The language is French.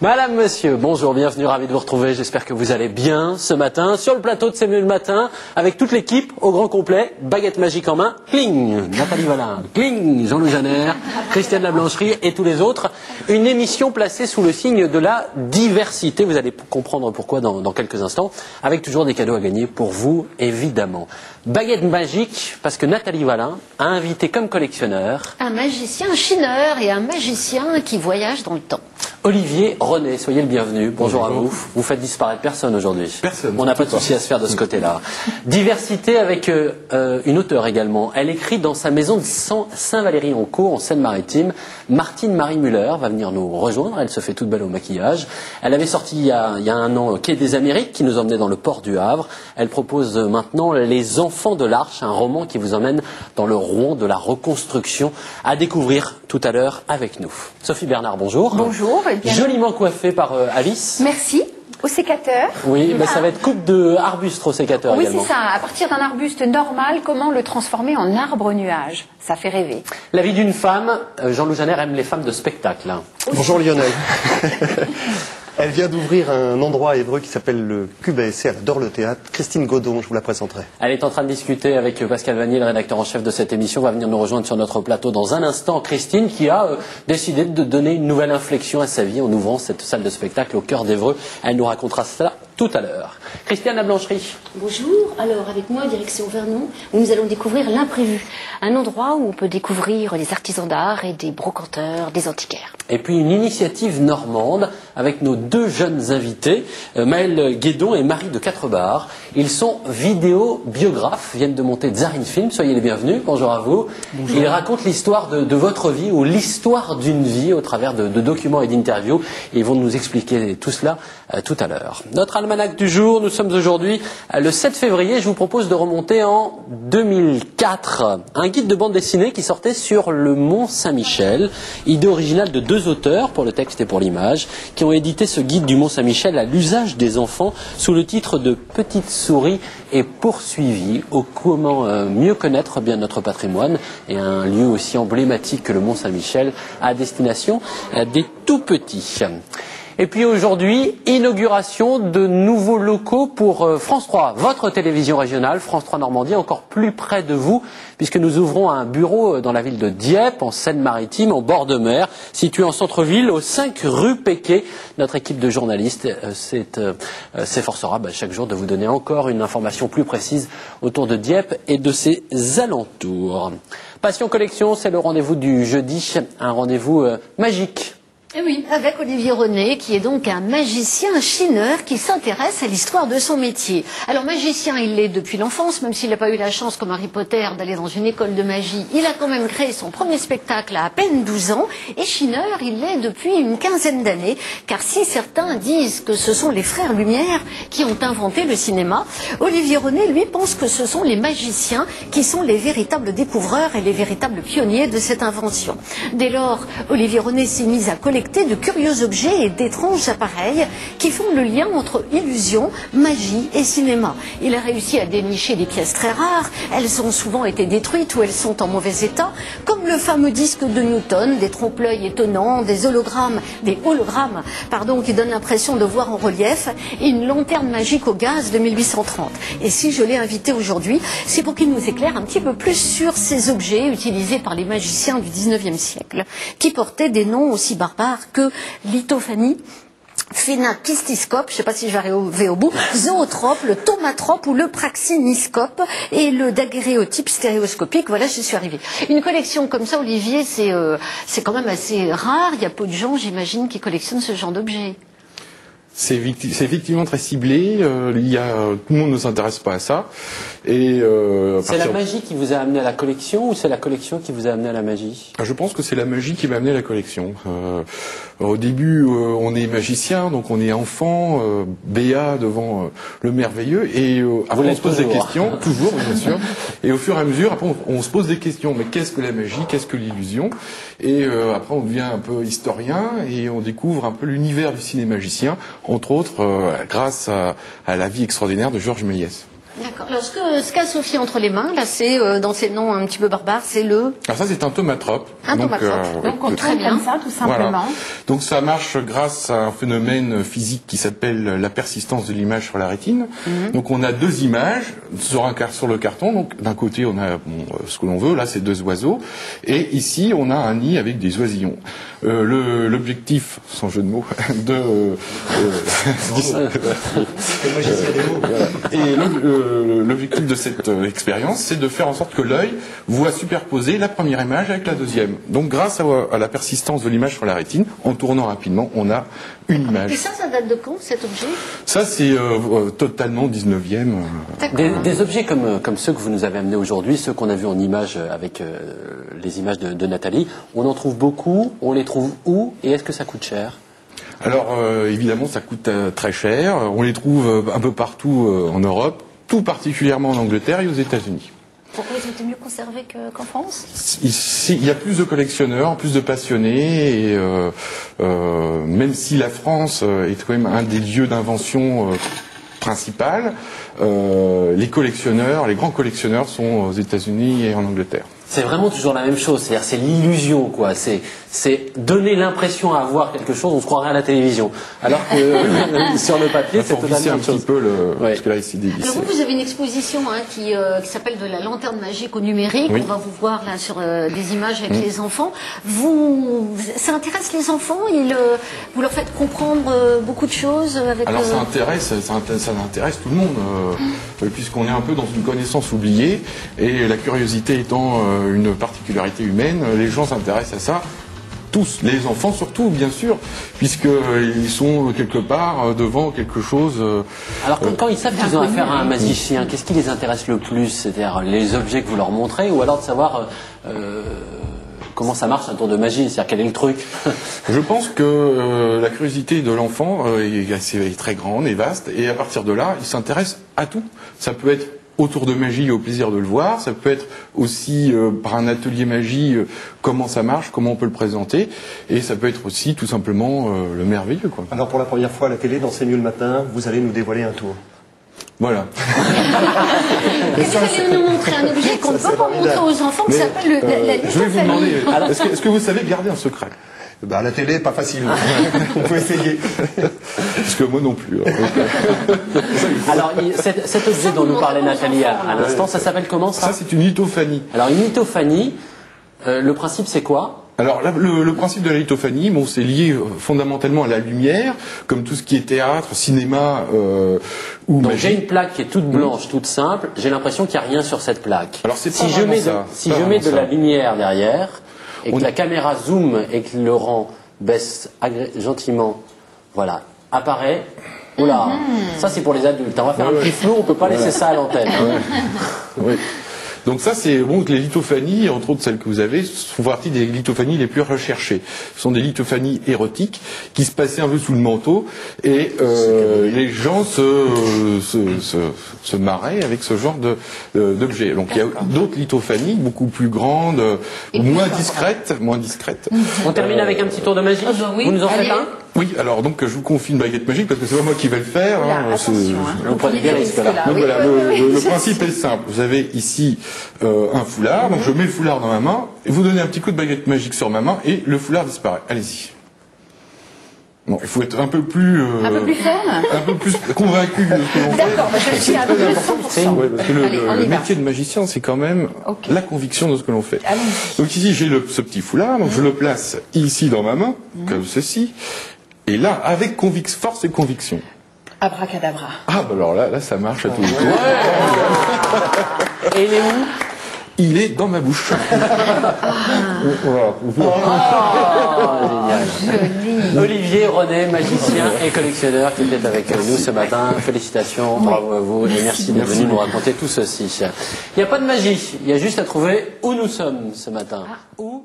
Madame, monsieur, bonjour, bienvenue, ravi de vous retrouver. J'espère que vous allez bien ce matin. Sur le plateau de C'est mieux le matin, avec toute l'équipe au grand complet, baguette magique en main, cling, Nathalie Valin, cling, Jean-Louis Janer, Christiane Lablancherie et tous les autres. Une émission placée sous le signe de la diversité. Vous allez comprendre pourquoi dans quelques instants, avec toujours des cadeaux à gagner pour vous, évidemment. Baguette magique, parce que Nathalie Valin a invité comme collectionneur un magicien chineur et un magicien qui voyage dans le temps. Olivier René, soyez le bienvenu. Bonjour à vous. Vous faites disparaître personne aujourd'hui. Personne. On n'a pas de souci à se faire de ce côté-là. Diversité avec une auteure également. Elle écrit dans sa maison de Saint-Valery-en-Caux, en Seine-Maritime. Martine Marie Muller va venir nous rejoindre. Elle se fait toute belle au maquillage. Elle avait sorti il y a un an Quai des Amériques qui nous emmenait dans le port du Havre. Elle propose maintenant Les Enfants de l'Arche, un roman qui vous emmène dans le Rouen de la reconstruction, à découvrir tout à l'heure avec nous. Sophie Bernard, bonjour. Bonjour. Joliment coiffée par Alice. Merci. Au sécateur. Oui, mais ça va être coupe de arbuste au sécateur également. Oui, c'est ça. À partir d'un arbuste normal, comment le transformer en arbre-nuage? Ça fait rêver. La vie d'une femme, Jean-Louis Janer aime les femmes de spectacle. Bonjour Lionel. Elle vient d'ouvrir un endroit à Évreux qui s'appelle le Cube ASC. Elle adore le théâtre. Christine Godon, je vous la présenterai. Elle est en train de discuter avec Pascal Vanier, le rédacteur en chef de cette émission, va venir nous rejoindre sur notre plateau dans un instant. Christine qui a décidé de donner une nouvelle inflexion à sa vie en ouvrant cette salle de spectacle au cœur d'Évreux. Elle nous racontera cela tout à l'heure. Christiane Lablancherie. Bonjour, alors avec moi, direction Vernon, où nous allons découvrir l'imprévu. Un endroit où on peut découvrir des artisans d'art et des brocanteurs, des antiquaires. Et puis une initiative normande avec nos deux jeunes invités, Maëlle Guédon et Marie de Quatrebarre. Ils sont vidéo-biographes, viennent de monter Tsarine Film. Soyez les bienvenus, bonjour à vous. Bonjour. Ils racontent l'histoire de votre vie ou l'histoire d'une vie au travers de documents et d'interviews. Ils vont nous expliquer tout cela tout à l'heure. Notre almanach du jour, nous sommes aujourd'hui le 7 février. Je vous propose de remonter en 2004. Un guide de bande dessinée qui sortait sur le Mont Saint-Michel. Idée originale de deux auteurs, pour le texte et pour l'image, qui ont édité ce guide du Mont Saint-Michel à l'usage des enfants sous le titre de Petite souris et poursuivie, au comment mieux connaître bien notre patrimoine et un lieu aussi emblématique que le Mont Saint-Michel à destination des tout petits. Et puis aujourd'hui, inauguration de nouveaux locaux pour France 3, votre télévision régionale, France 3 Normandie, encore plus près de vous, puisque nous ouvrons un bureau dans la ville de Dieppe, en Seine-Maritime, en bord de mer, situé en centre-ville, au 5 rue Péquet. Notre équipe de journalistes s'efforcera chaque jour de vous donner encore une information plus précise autour de Dieppe et de ses alentours. Passion Collection, c'est le rendez-vous du jeudi, un rendez-vous magique. Et oui, avec Olivier René, qui est donc un magicien chineur qui s'intéresse à l'histoire de son métier. Alors magicien, il l'est depuis l'enfance, même s'il n'a pas eu la chance, comme Harry Potter, d'aller dans une école de magie. Il a quand même créé son premier spectacle à peine 12 ans. Et chineur, il l'est depuis une quinzaine d'années. Car si certains disent que ce sont les frères Lumière qui ont inventé le cinéma, Olivier René, lui, pense que ce sont les magiciens qui sont les véritables découvreurs et les véritables pionniers de cette invention. Dès lors, Olivier René s'est mis à collecter de curieux objets et d'étranges appareils qui font le lien entre illusion, magie et cinéma. Il a réussi à dénicher des pièces très rares, elles ont souvent été détruites ou elles sont en mauvais état, comme le fameux disque de Newton, des trompe-l'œil étonnants, des hologrammes qui donnent l'impression de voir en relief, et une lanterne magique au gaz de 1830. Et si je l'ai invité aujourd'hui, c'est pour qu'il nous éclaire un petit peu plus sur ces objets utilisés par les magiciens du 19e siècle, qui portaient des noms aussi barbares que lithophanie, phénakistiscope, je ne sais pas si je vais arriver au bout, zootrope, le thaumatrope ou le praxiniscope et le daguerréotype stéréoscopique. Voilà, je suis arrivée. Une collection comme ça, Olivier, c'est quand même assez rare. Il y a peu de gens, j'imagine, qui collectionnent ce genre d'objets. C'est effectivement très ciblé. Tout le monde ne s'intéresse pas à ça. Et c'est la magie qui vous a amené à la collection ou c'est la collection qui vous a amené à la magie? Je pense que c'est la magie qui m'a amené à la collection. Au début, on est magicien, donc on est enfant, béat devant le merveilleux, et après on se pose des questions, toujours bien sûr. Et au fur et à mesure, après on se pose des questions. Mais qu'est-ce que la magie? Qu'est-ce que l'illusion? Et après on devient un peu historien et on découvre un peu l'univers du ciné magicien, entre autres grâce à la vie extraordinaire de Georges Méliès. D'accord. Alors, ce qu'a Sophie entre les mains, là, c'est, dans ses noms un petit peu barbares, c'est le... Alors ça, c'est un tomatrope. Un tomatrope. Donc on tourne comme ça, tout simplement. Voilà. Donc ça marche grâce à un phénomène physique qui s'appelle la persistance de l'image sur la rétine. Donc on a deux images sur le carton. Donc d'un côté, on a ce que l'on veut. Là, c'est deux oiseaux. Et ici, on a un nid avec des oisillons. L'objectif, sans jeu de mots, l'objectif de cette expérience, c'est de faire en sorte que l'œil voit superposer la première image avec la deuxième. Donc grâce à la persistance de l'image sur la rétine, en tournant rapidement, on a une image. Et ça date de quand, cet objet? Ça, c'est totalement 19e. Des objets comme ceux que vous nous avez amenés aujourd'hui, ceux qu'on a vus en images avec les images de Nathalie, on en trouve beaucoup, on les trouve où et est-ce que ça coûte cher? Alors évidemment, ça coûte très cher. On les trouve un peu partout en Europe, tout particulièrement en Angleterre et aux États-Unis. Pourquoi ils ont été mieux conservés qu'en France? Il y a plus de collectionneurs, plus de passionnés, et même si la France est quand même un des lieux d'invention principal, les grands collectionneurs sont aux États-Unis et en Angleterre. C'est vraiment toujours la même chose, c'est-à-dire c'est l'illusion, quoi. C'est donner l'impression à voir quelque chose, on se croirait à la télévision. Alors que sur le papier, c'est totalement un autre chose. petit peu parce que là, ici, Alors vous avez une exposition qui s'appelle de la lanterne magique au numérique. Oui. On va vous voir là sur des images avec les enfants. Ça intéresse les enfants? Vous leur faites comprendre beaucoup de choses avec. Alors ça intéresse tout le monde, puisqu'on est un peu dans une connaissance oubliée, et la curiosité étant une particularité humaine, les gens s'intéressent à ça. Tous, les enfants surtout, bien sûr, puisqu'ils sont quelque part devant quelque chose. Alors quand ils savent qu'ils ont affaire à un magicien, qu'est-ce qui les intéresse le plus? C'est-à-dire les objets que vous leur montrez, ou alors de savoir comment ça marche un tour de magie, c'est-à-dire quel est le truc? Je pense que la curiosité de l'enfant est très grande et vaste, et à partir de là, il s'intéresse à tout. Ça peut être autour de magie, au plaisir de le voir. Ça peut être aussi par un atelier magie, comment ça marche, comment on peut le présenter. Et ça peut être aussi tout simplement le merveilleux, quoi. Alors pour la première fois à la télé, dans C'est mieux le matin, vous allez nous dévoiler un tour. Voilà. Et vous allez nous montrer un objet qu'on ne peut pas montrer aux enfants, qui s'appelle la Je vais vous demander, lithophanie. est-ce que vous savez garder un secret? À la télé, pas facile. On peut essayer. Parce que moi non plus. Alors cet objet dont nous parlait Nathalie à l'instant, ça s'appelle comment ça? Ça, c'est une lithophanie. Alors une lithophanie, le principe c'est quoi? Alors là, le principe de la lithophanie, c'est lié fondamentalement à la lumière, comme tout ce qui est théâtre, cinéma ou Donc magie. j'ai une plaque qui est toute blanche, toute simple, j'ai l'impression qu'il n'y a rien sur cette plaque. Alors c'est si pas je vraiment mets ça. si je mets de la lumière derrière, et que la caméra zoome et que le rang baisse gentiment, voilà, apparaît. Oula, ça c'est pour les adultes. On va faire un petit flou, on peut pas laisser ça à l'antenne. Oui. Donc ça, c'est que les lithophanies, entre autres celles que vous avez, font partie des lithophanies les plus recherchées. Ce sont des lithophanies érotiques qui se passaient un peu sous le manteau, et les gens se marraient avec ce genre d'objet. Donc il y a d'autres lithophanies beaucoup plus grandes, moins discrètes. On termine avec un petit tour de magie. Oui. Vous nous en faites Allez. un? Oui, alors donc je vous confie une baguette magique parce que c'est pas moi qui vais le faire. Attention, Vous prenez bien risque là. Donc voilà, le principe est simple. Vous avez ici un foulard, donc je mets le foulard dans ma main, et vous donnez un petit coup de baguette magique sur ma main, et le foulard disparaît. Allez-y. Bon, il faut être un peu plus ferme. un peu plus convaincu de ce que l'on fait. D'accord, je suis à peu près 100%. Ouais, parce que Allez, on y le va. métier de magicien, c'est quand même la conviction de ce que l'on fait. Allons-y. Donc ici, j'ai ce petit foulard, donc je le place ici dans ma main, comme ceci, et là, avec force et conviction. Abracadabra. Ah, bah alors là, ça marche à tous les coups. Et il est où? Il est dans ma bouche. Voilà. Génial. Olivier René, magicien et collectionneur, qui était avec nous ce matin. Félicitations, bravo à vous, et merci d'être venu nous raconter tout ceci. Il n'y a pas de magie, il y a juste à trouver où nous sommes ce matin. Où